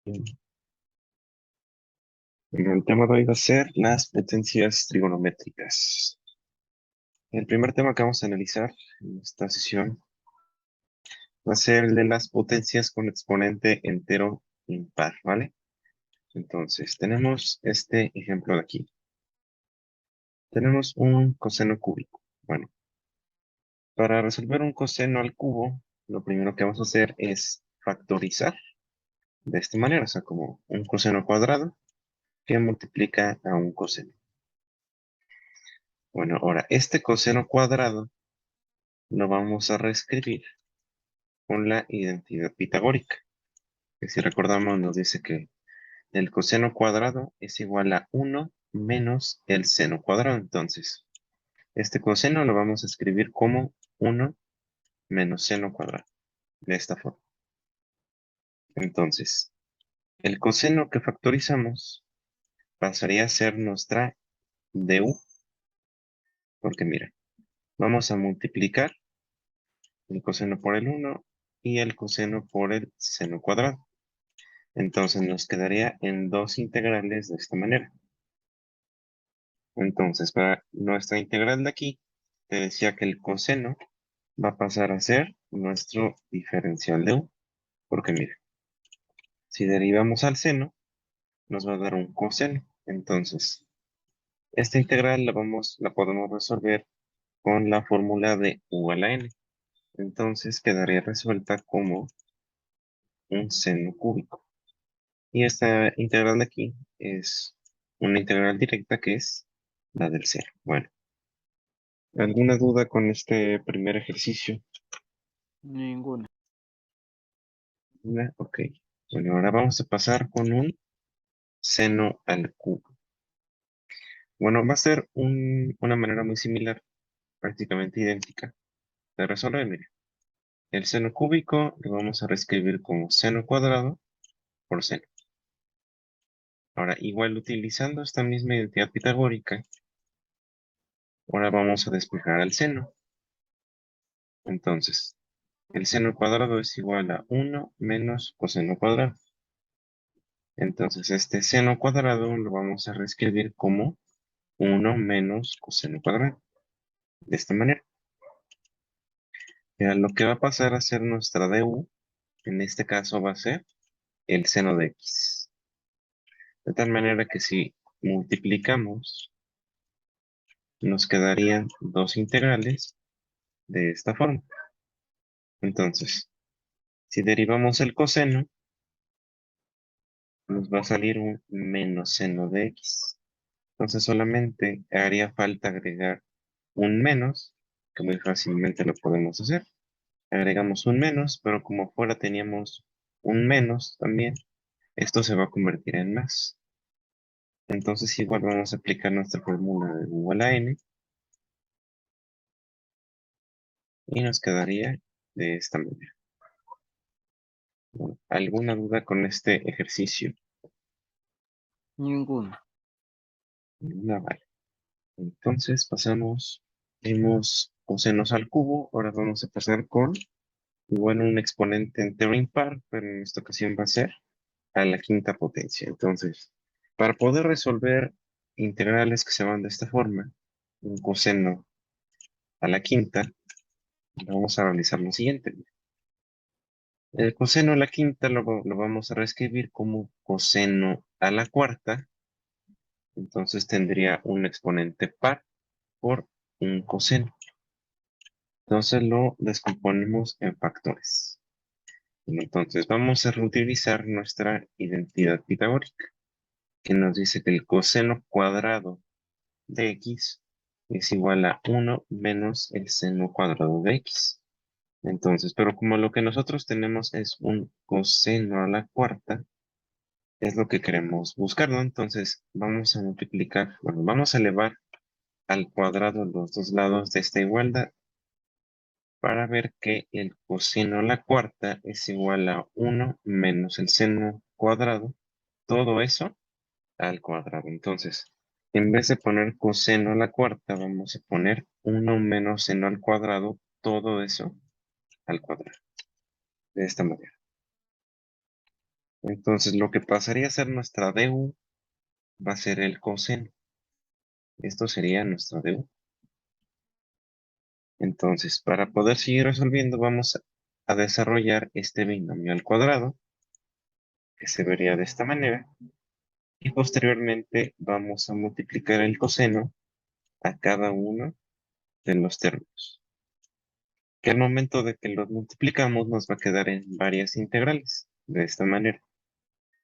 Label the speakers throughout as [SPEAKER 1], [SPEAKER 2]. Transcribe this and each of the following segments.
[SPEAKER 1] Bueno, el tema de hoy va a ser las potencias trigonométricas. El primer tema que vamos a analizar en esta sesión va a ser el de las potencias con exponente entero impar, ¿vale? Entonces, tenemos este ejemplo de aquí. Tenemos un coseno cúbico. Bueno, para resolver un coseno al cubo, lo primero que vamos a hacer es factorizar de esta manera, o sea, como un coseno cuadrado que multiplica a un coseno. Bueno, ahora, este coseno cuadrado lo vamos a reescribir con la identidad pitagórica, que si recordamos nos dice que el coseno cuadrado es igual a 1 menos el seno cuadrado. Entonces, este coseno lo vamos a escribir como 1 menos seno cuadrado, de esta forma. Entonces, el coseno que factorizamos pasaría a ser nuestra du, porque mira, vamos a multiplicar el coseno por el 1 y el coseno por el seno cuadrado. Entonces nos quedaría en dos integrales de esta manera. Entonces, para nuestra integral de aquí, te decía que el coseno va a pasar a ser nuestro diferencial de u, porque mira, si derivamos al seno, nos va a dar un coseno. Entonces, esta integral la podemos resolver con la fórmula de u a la n. Entonces, quedaría resuelta como un seno cúbico. Y esta integral de aquí es una integral directa que es la del seno. Bueno, ¿alguna duda con este primer ejercicio?
[SPEAKER 2] Ninguna.
[SPEAKER 1] Ok. Bueno, ahora vamos a pasar con un seno al cubo. Bueno, va a ser una manera muy similar, prácticamente idéntica, de resolver. Mire, el seno cúbico lo vamos a reescribir como seno cuadrado por seno. Ahora, igual utilizando esta misma identidad pitagórica, ahora vamos a despejar al seno. Entonces, el seno cuadrado es igual a 1 menos coseno cuadrado. Entonces, este seno cuadrado lo vamos a reescribir como 1 menos coseno cuadrado. De esta manera. Ya, lo que va a pasar a ser nuestra du, en este caso va a ser el seno de x. De tal manera que si multiplicamos, nos quedarían dos integrales de esta forma. Entonces, si derivamos el coseno, nos va a salir un menos seno de x. Entonces solamente haría falta agregar un menos, que muy fácilmente lo podemos hacer. Agregamos un menos, pero como fuera teníamos un menos también, esto se va a convertir en más. Entonces igual vamos a aplicar nuestra fórmula de u a la n y nos quedaría de esta manera. Bueno, ¿alguna duda con este ejercicio?
[SPEAKER 2] Ninguna.
[SPEAKER 1] No, vale. Entonces pasamos, vimos cosenos al cubo, ahora vamos a pasar con igual un exponente entero impar, pero en esta ocasión va a ser a la quinta potencia. Entonces, para poder resolver integrales que se van de esta forma, un coseno a la quinta, vamos a realizar lo siguiente. El coseno a la quinta lo vamos a reescribir como coseno a la cuarta. Entonces tendría un exponente par por un coseno. Entonces lo descomponemos en factores. Entonces vamos a reutilizar nuestra identidad pitagórica, que nos dice que el coseno cuadrado de x es igual a 1 menos el seno cuadrado de x. Entonces, pero como lo que nosotros tenemos es un coseno a la cuarta, es lo que queremos buscar, ¿no? Entonces, vamos a multiplicar, bueno, vamos a elevar al cuadrado los dos lados de esta igualdad para ver que el coseno a la cuarta es igual a 1 menos el seno cuadrado, todo eso al cuadrado. Entonces, en vez de poner coseno a la cuarta, vamos a poner 1 menos seno al cuadrado, todo eso al cuadrado, de esta manera. Entonces lo que pasaría a ser nuestra DU va a ser el coseno. Esto sería nuestra DU. Entonces, para poder seguir resolviendo, vamos a desarrollar este binomio al cuadrado, que se vería de esta manera. Y posteriormente vamos a multiplicar el coseno a cada uno de los términos. Que al momento de que los multiplicamos nos va a quedar en varias integrales, de esta manera.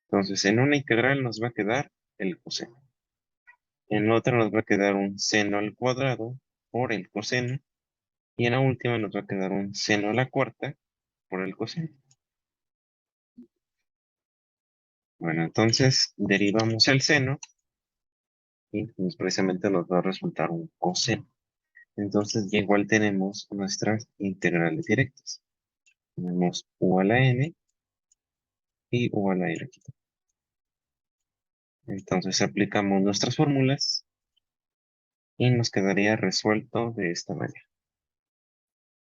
[SPEAKER 1] Entonces, en una integral nos va a quedar el coseno. En otra nos va a quedar un seno al cuadrado por el coseno. Y en la última nos va a quedar un seno a la cuarta por el coseno. Bueno, entonces derivamos el seno y pues, precisamente nos va a resultar un coseno. Entonces ya igual tenemos nuestras integrales directas. Tenemos u a la n y u a la n aquí. Entonces aplicamos nuestras fórmulas y nos quedaría resuelto de esta manera.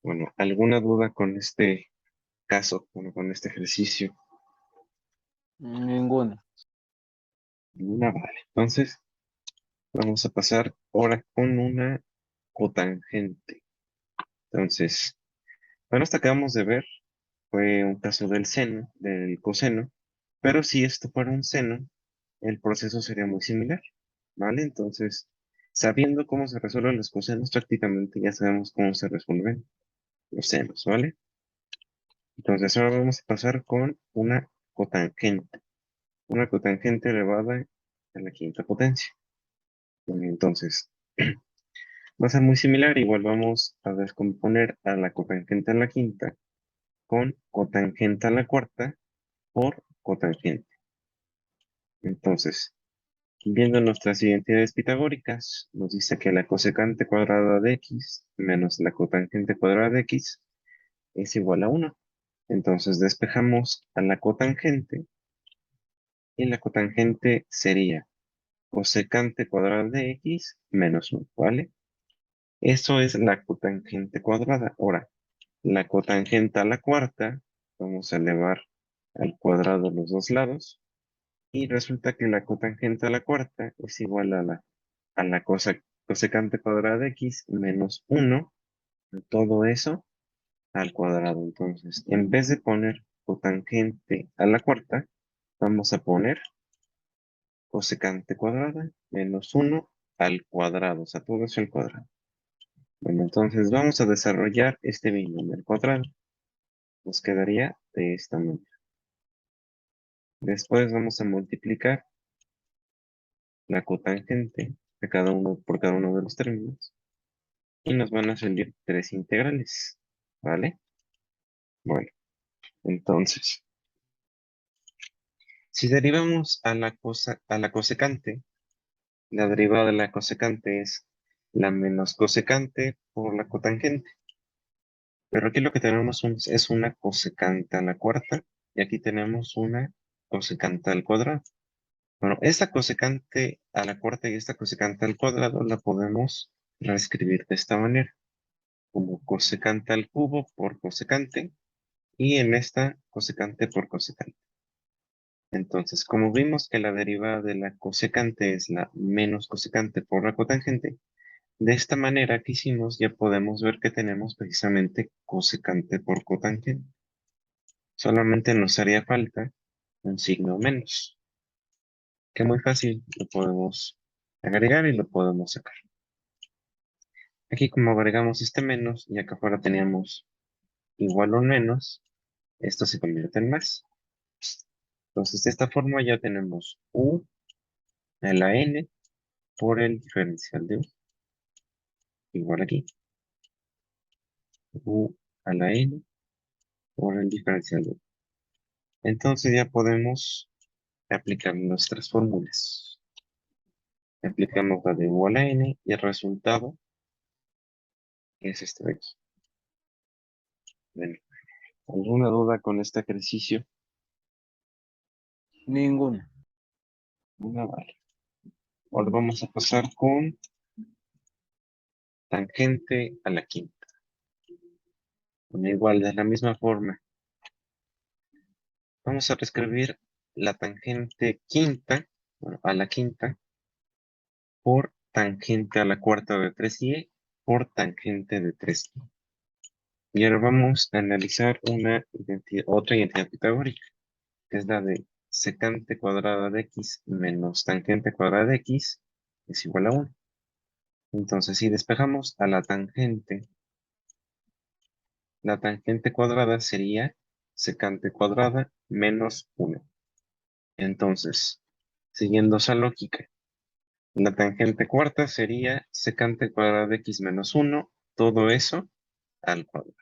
[SPEAKER 1] Bueno, ¿alguna duda con este caso, bueno, con este ejercicio?
[SPEAKER 2] Ninguna.
[SPEAKER 1] Ninguna, vale. Entonces vamos a pasar ahora con una cotangente. Entonces, bueno, hasta acabamos de ver fue un caso del seno, del coseno, pero si esto fuera un seno, el proceso sería muy similar, ¿vale? Entonces, sabiendo cómo se resuelven los cosenos, prácticamente ya sabemos cómo se resuelven los senos, ¿vale? Entonces, ahora vamos a pasar con una cotangente elevada a la quinta potencia. Bueno, entonces, va a ser muy similar, igual vamos a descomponer a la cotangente a la quinta con cotangente a la cuarta por cotangente. Entonces, viendo nuestras identidades pitagóricas, nos dice que la cosecante cuadrada de x menos la cotangente cuadrada de x es igual a 1. Entonces despejamos a la cotangente y la cotangente sería cosecante cuadrada de x menos 1, ¿vale? Eso es la cotangente cuadrada. Ahora, la cotangente a la cuarta, vamos a elevar al cuadrado los dos lados. Y resulta que la cotangente a la cuarta es igual a la cosecante cuadrada de x menos 1, todo eso al cuadrado. Entonces, en vez de poner cotangente a la cuarta, vamos a poner cosecante cuadrada menos 1 al cuadrado, o sea, todo eso al cuadrado. Bueno, entonces vamos a desarrollar este binomio al cuadrado. Nos quedaría de esta manera. Después vamos a multiplicar la cotangente de cada uno por cada uno de los términos. Y nos van a salir tres integrales, ¿vale? Bueno, entonces, si derivamos a la cosecante, la derivada de la cosecante es la menos cosecante por la cotangente. Pero aquí lo que tenemos es una cosecante a la cuarta y aquí tenemos una cosecante al cuadrado. Bueno, esta cosecante a la cuarta y esta cosecante al cuadrado la podemos reescribir de esta manera, como cosecante al cubo por cosecante y en esta cosecante por cosecante. Entonces, como vimos que la derivada de la cosecante es la menos cosecante por la cotangente, de esta manera que hicimos ya podemos ver que tenemos precisamente cosecante por cotangente. Solamente nos haría falta un signo menos, que muy fácil lo podemos agregar y lo podemos sacar. Aquí como agregamos este menos y acá afuera teníamos igual o menos, esto se convierte en más. Entonces, de esta forma ya tenemos u a la n por el diferencial de u. Igual aquí. U a la n por el diferencial de u. Entonces ya podemos aplicar nuestras fórmulas. Aplicamos la de u a la n y el resultado es este de aquí. Bueno, ¿alguna duda con este ejercicio?
[SPEAKER 2] Ninguna.
[SPEAKER 1] Una, vale. Ahora vamos a pasar con tangente a la quinta. Bueno, igual, de la misma forma. Vamos a reescribir la tangente quinta, bueno, a la quinta, por tangente a la cuarta de 3y por tangente de 3y. Y ahora vamos a analizar otra identidad pitagórica, que es la de secante cuadrada de x menos tangente cuadrada de x es igual a 1. Entonces, si despejamos a la tangente cuadrada sería secante cuadrada menos 1. Entonces, siguiendo esa lógica, la tangente cuarta sería secante cuadrada de x menos 1, todo eso al cuadrado.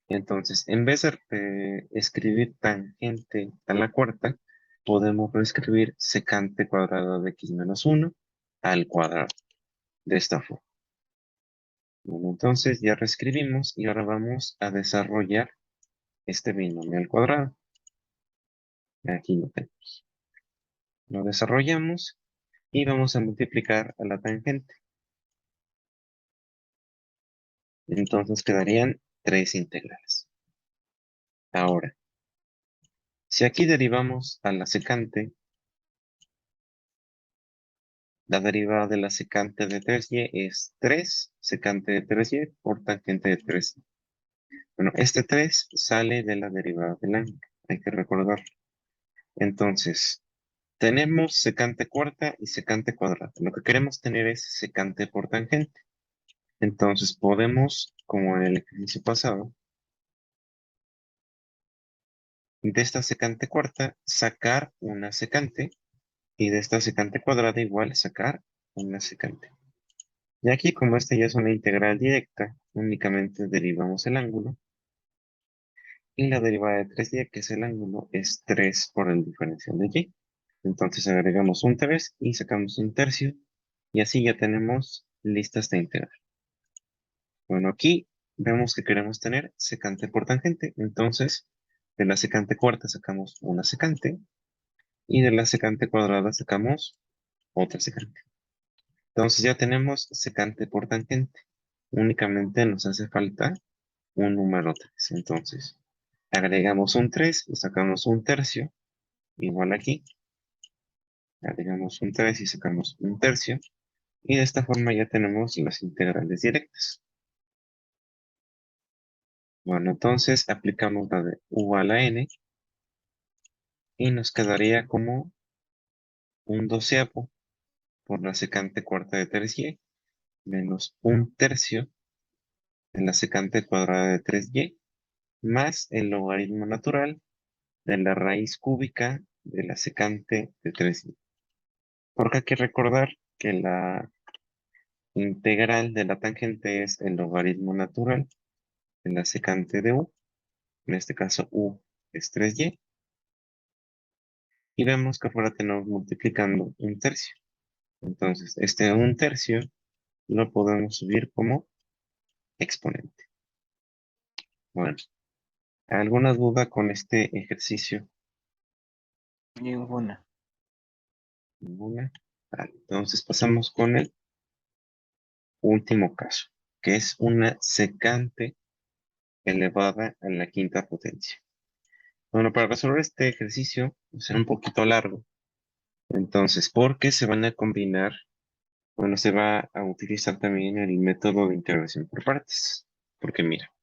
[SPEAKER 1] Entonces, en vez de escribir tangente a la cuarta, podemos reescribir secante cuadrada de x menos 1 al cuadrado, de esta forma. Bueno, entonces ya reescribimos y ahora vamos a desarrollar este binomio al cuadrado. Aquí lo tenemos. Lo desarrollamos y vamos a multiplicar a la tangente. Entonces quedarían 3 integrales. Ahora, si aquí derivamos a la secante, la derivada de la secante de 3y es 3 secante de 3y por tangente de 3y. Bueno, este 3 sale de la derivada del ángulo, hay que recordar. Entonces, tenemos secante cuarta y secante cuadrada. Lo que queremos tener es secante por tangente. Entonces podemos, como en el ejercicio pasado, de esta secante cuarta sacar una secante y de esta secante cuadrada igual sacar una secante. Y aquí, como esta ya es una integral directa, únicamente derivamos el ángulo. Y la derivada de 3y, que es el ángulo, es 3 por el diferencial de y. Entonces agregamos un 3 y sacamos un tercio. Y así ya tenemos lista esta integral. Bueno, aquí vemos que queremos tener secante por tangente. Entonces, de la secante cuarta sacamos una secante. Y de la secante cuadrada sacamos otra secante. Entonces ya tenemos secante por tangente. Únicamente nos hace falta un número 3. Entonces, agregamos un 3 y sacamos un tercio. Igual aquí, agregamos un 3 y sacamos un tercio. Y de esta forma ya tenemos las integrales directas. Bueno, entonces aplicamos la de u a la n y nos quedaría como un doceavo por la secante cuarta de 3y menos un tercio de la secante cuadrada de 3y más el logaritmo natural de la raíz cúbica de la secante de 3y. Porque hay que recordar que la integral de la tangente es el logaritmo natural de la secante de u, en este caso u es 3y, y vemos que afuera tenemos multiplicando un tercio. Entonces, este un tercio lo podemos subir como exponente. Bueno, ¿alguna duda con este ejercicio?
[SPEAKER 2] Ninguna.
[SPEAKER 1] Ninguna. Vale, entonces pasamos con el último caso, que es una secante elevada a la quinta potencia. Bueno, para resolver este ejercicio será un poquito largo. Entonces, porque se van a combinar, bueno, se va a utilizar también el método de integración por partes. Porque mira,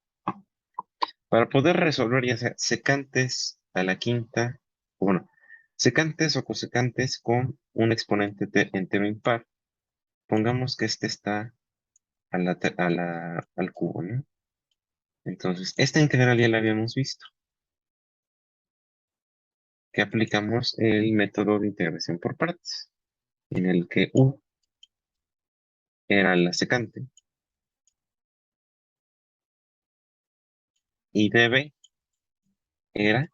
[SPEAKER 1] para poder resolver ya sea secantes a la quinta, o bueno, secantes o cosecantes con un exponente entero impar, pongamos que este está al cubo, ¿no? Entonces, esta integral ya la habíamos visto, que aplicamos el método de integración por partes, en el que u era la secante y db era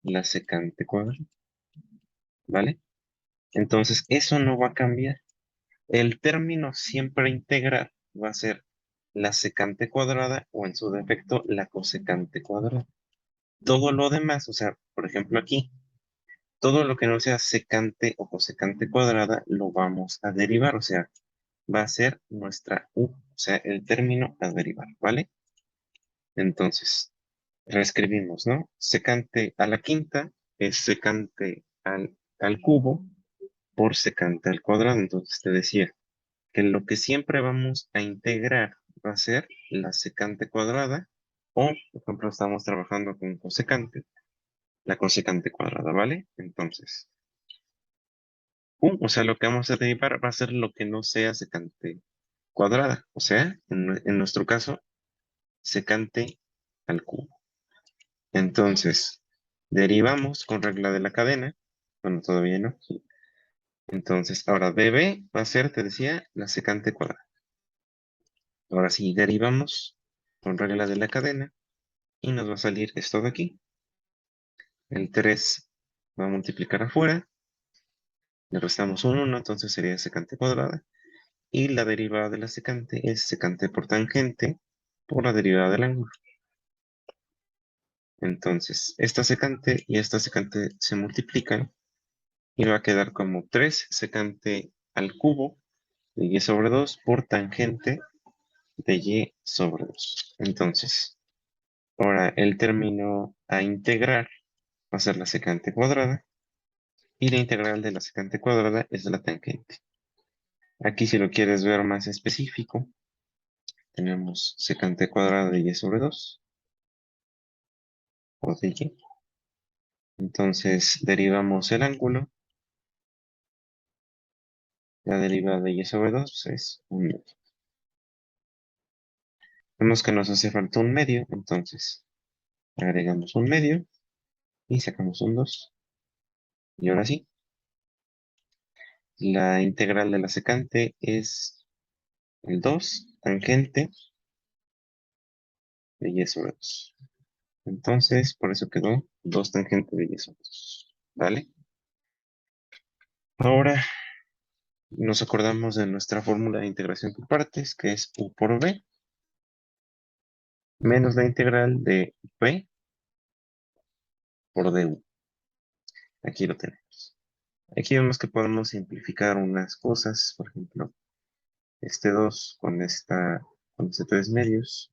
[SPEAKER 1] la secante cuadrada, ¿vale? Entonces, eso no va a cambiar. El término siempre integral va a ser la secante cuadrada o en su defecto la cosecante cuadrada. Todo lo demás, o sea, por ejemplo aquí, todo lo que no sea secante o cosecante cuadrada lo vamos a derivar, o sea, va a ser nuestra u, o sea, el término a derivar, ¿vale? Entonces, reescribimos, ¿no? Secante a la quinta es secante al cubo por secante al cuadrado. Entonces te decía que lo que siempre vamos a integrar va a ser la secante cuadrada o, por ejemplo, estamos trabajando con cosecante, la cosecante cuadrada, ¿vale? Entonces, o sea, lo que vamos a derivar va a ser lo que no sea secante cuadrada, o sea, en nuestro caso, secante al cubo. Entonces, derivamos con regla de la cadena, bueno, todavía no. Sí. Entonces, ahora db va a ser, te decía, la secante cuadrada. Ahora sí, derivamos con regla de la cadena y nos va a salir esto de aquí. El 3 va a multiplicar afuera, le restamos un 1, entonces sería secante cuadrada. Y la derivada de la secante es secante por tangente por la derivada del ángulo. Entonces, esta secante y esta secante se multiplican y va a quedar como 3 secante al cubo de y sobre 2 por tangente de y sobre 2. Entonces, ahora el término a integrar va a ser la secante cuadrada y la integral de la secante cuadrada es la tangente. Aquí si lo quieres ver más específico, tenemos secante cuadrada de y sobre 2 o de y. Entonces derivamos el ángulo. La derivada de y sobre 2 es un medio. Vemos que nos hace falta un medio, entonces agregamos un medio y sacamos un 2. Y ahora sí, la integral de la secante es el 2 tangente de y sobre 2. Entonces, por eso quedó 2 tangente de y sobre 2. ¿Vale? Ahora nos acordamos de nuestra fórmula de integración por partes, que es u por b, menos la integral de b por du. Aquí lo tenemos. Aquí vemos que podemos simplificar unas cosas, por ejemplo, este 2 con este 3 medios,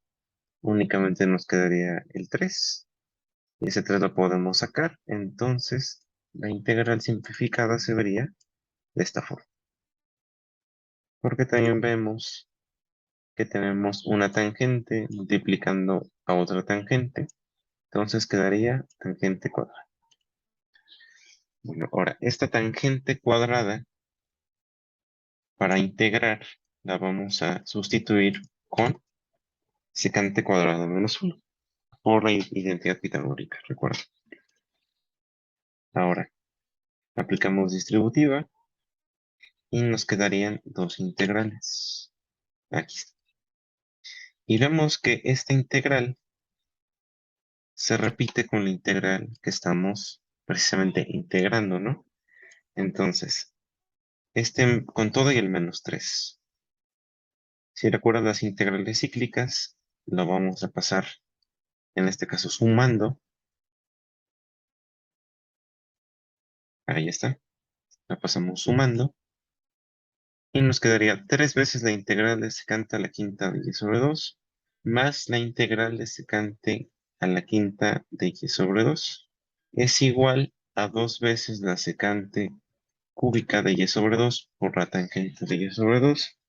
[SPEAKER 1] únicamente nos quedaría el 3, y ese 3 lo podemos sacar, entonces la integral simplificada se vería de esta forma, porque también vemos que tenemos una tangente multiplicando a otra tangente, entonces quedaría tangente cuadrada. Bueno, ahora, esta tangente cuadrada, para integrar, la vamos a sustituir con secante cuadrada menos 1 por la identidad pitagórica, recuerda. Ahora, aplicamos distributiva y nos quedarían dos integrales. Aquí está. Y vemos que esta integral se repite con la integral que estamos precisamente integrando, ¿no? Entonces, con todo y el menos 3. Si recuerdas las integrales cíclicas, lo vamos a pasar, en este caso, sumando. Ahí está. La pasamos sumando. Y nos quedaría 3 veces la integral de secante a la quinta de y sobre 2, más la integral de secante a la quinta de y sobre 2. Es igual a 2 veces la secante cúbica de y sobre 2 por la tangente de y sobre 2,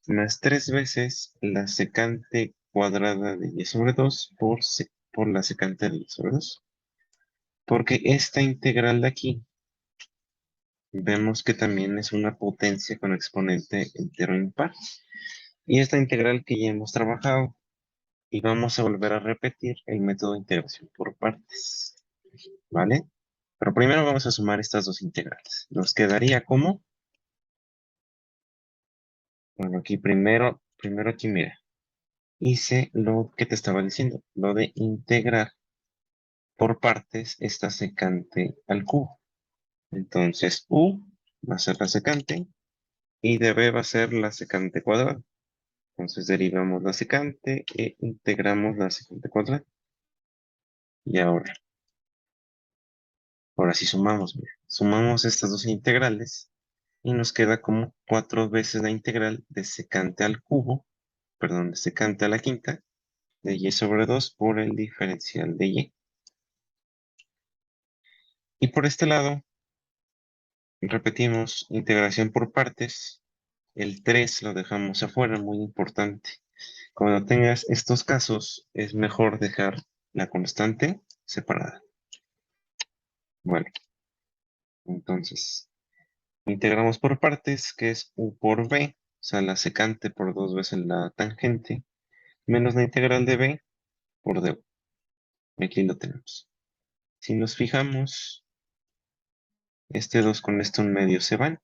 [SPEAKER 1] más 3 veces la secante cuadrada de y sobre 2 por la secante de y sobre 2. Porque esta integral de aquí, vemos que también es una potencia con exponente entero impar. Y esta integral que ya hemos trabajado, y vamos a volver a repetir el método de integración por partes, ¿vale? Pero primero vamos a sumar estas dos integrales. Nos quedaría como, bueno, aquí primero aquí mira, hice lo que te estaba diciendo, lo de integrar por partes esta secante al cubo. Entonces u va a ser la secante y db va a ser la secante cuadrada. Entonces derivamos la secante e integramos la secante cuadrada. Y ahora sí sumamos, mira. Sumamos estas dos integrales y nos queda como 4 veces la integral de secante al cubo, perdón, de secante a la quinta, de y sobre 2 por el diferencial de y. Y por este lado, repetimos integración por partes. El 3 lo dejamos afuera, muy importante. Cuando tengas estos casos, es mejor dejar la constante separada. Bueno, entonces, integramos por partes, que es u por b, o sea, la secante por 2 veces la tangente, menos la integral de b por d. Aquí lo tenemos. Si nos fijamos, este 2 con este 1/2 se van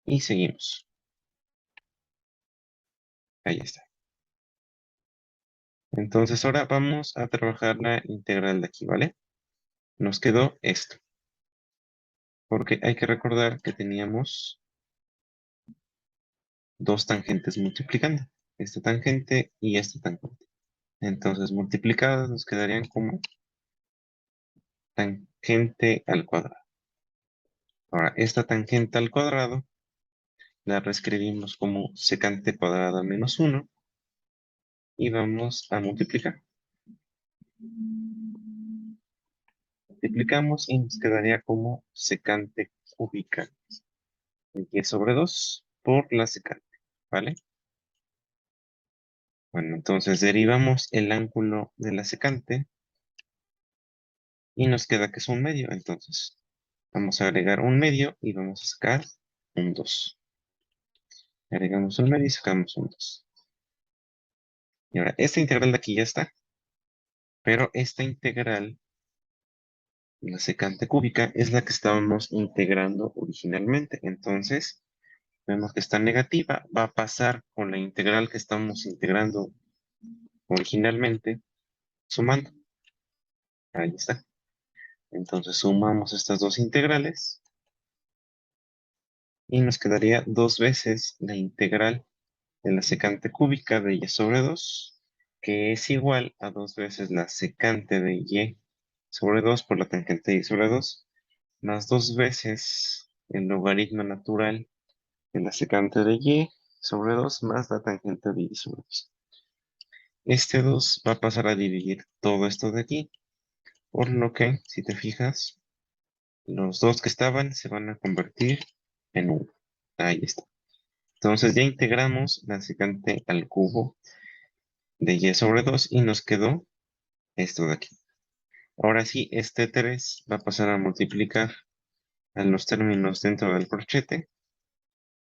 [SPEAKER 1] y seguimos. Ahí está. Entonces ahora vamos a trabajar la integral de aquí, ¿vale? Nos quedó esto, porque hay que recordar que teníamos dos tangentes multiplicando, esta tangente y esta tangente. Entonces multiplicadas nos quedarían como tangente al cuadrado. Ahora, esta tangente al cuadrado la reescribimos como secante cuadrada menos 1 y vamos a multiplicar. Multiplicamos y nos quedaría como secante cúbica de y sobre 2 por la secante, ¿vale? Bueno, entonces derivamos el ángulo de la secante y nos queda que es un medio. Entonces vamos a agregar un medio y vamos a sacar un 2. Agregamos un medio y sacamos un 2. Y ahora, esta integral de aquí ya está, pero esta integral, la secante cúbica, es la que estábamos integrando originalmente. Entonces, vemos que está negativa, va a pasar con la integral que estamos integrando originalmente, sumando. Ahí está. Entonces sumamos estas dos integrales y nos quedaría 2 veces la integral de la secante cúbica de y sobre 2, que es igual a 2 veces la secante de y sobre 2 por la tangente de y sobre 2, más 2 veces el logaritmo natural de la secante de y sobre 2 más la tangente de y sobre 2. Este 2 va a pasar a dividir todo esto de aquí, por lo que, si te fijas, los dos que estaban se van a convertir en 1. Ahí está. Entonces ya integramos la secante al cubo de y sobre 2 y nos quedó esto de aquí. Ahora sí, este 3 va a pasar a multiplicar a los términos dentro del corchete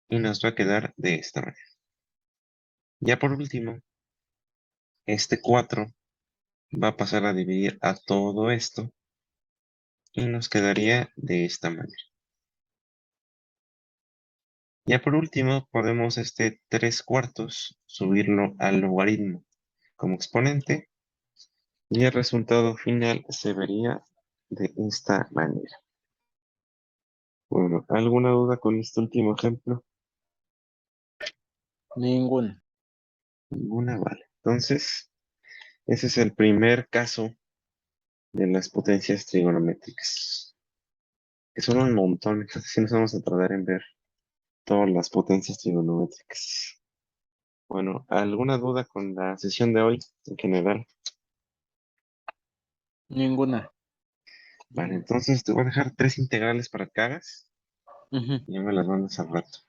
[SPEAKER 1] y nos va a quedar de esta manera. Ya por último, este 4 va a pasar a dividir a todo esto y nos quedaría de esta manera. Ya por último, podemos este 3/4 subirlo al logaritmo como exponente y el resultado final se vería de esta manera. Bueno, ¿alguna duda con este último ejemplo?
[SPEAKER 2] Ninguna.
[SPEAKER 1] Ninguna, vale. Entonces, ese es el primer caso de las potencias trigonométricas, que son un montón, así nos vamos a tardar en ver todas las potencias trigonométricas. Bueno, ¿alguna duda con la sesión de hoy en general?
[SPEAKER 2] Ninguna.
[SPEAKER 1] Vale, entonces te voy a dejar 3 integrales para que hagas
[SPEAKER 2] Ujú.
[SPEAKER 1] y ya me las mandas al rato.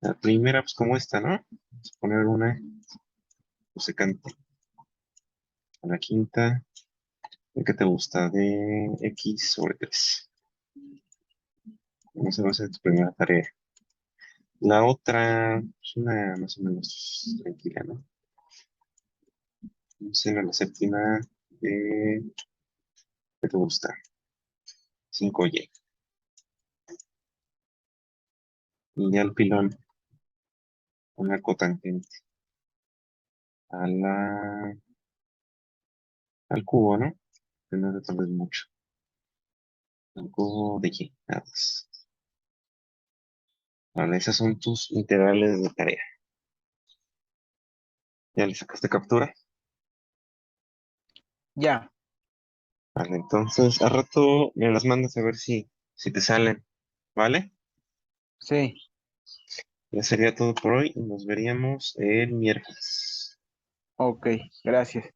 [SPEAKER 1] La primera, pues como esta, ¿no? Vamos a poner una secante. La quinta, ¿de qué te gusta? De x sobre 3. Esa va a ser tu primera tarea. La otra, es una más o menos tranquila, ¿no? Vamos a la séptima de, ¿qué te gusta? 5y. Y ya el pilón, una cotangente a al cubo, ¿no? Que no te tardes mucho. Al cubo de y, nada más. Vale, esas son tus integrales de tarea. ¿Ya le sacaste captura?
[SPEAKER 2] Ya.
[SPEAKER 1] Vale, entonces al rato me las mandas a ver si te salen, ¿vale?
[SPEAKER 2] Sí.
[SPEAKER 1] Ya sería todo por hoy y nos veríamos el miércoles.
[SPEAKER 2] Ok. Gracias.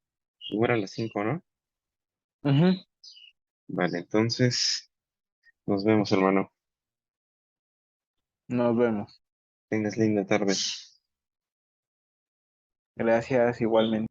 [SPEAKER 1] Igual a las 5, ¿no?
[SPEAKER 2] Ujú.
[SPEAKER 1] Vale, entonces nos vemos, hermano.
[SPEAKER 2] Nos vemos.
[SPEAKER 1] Tengas linda tarde.
[SPEAKER 2] Gracias, igualmente.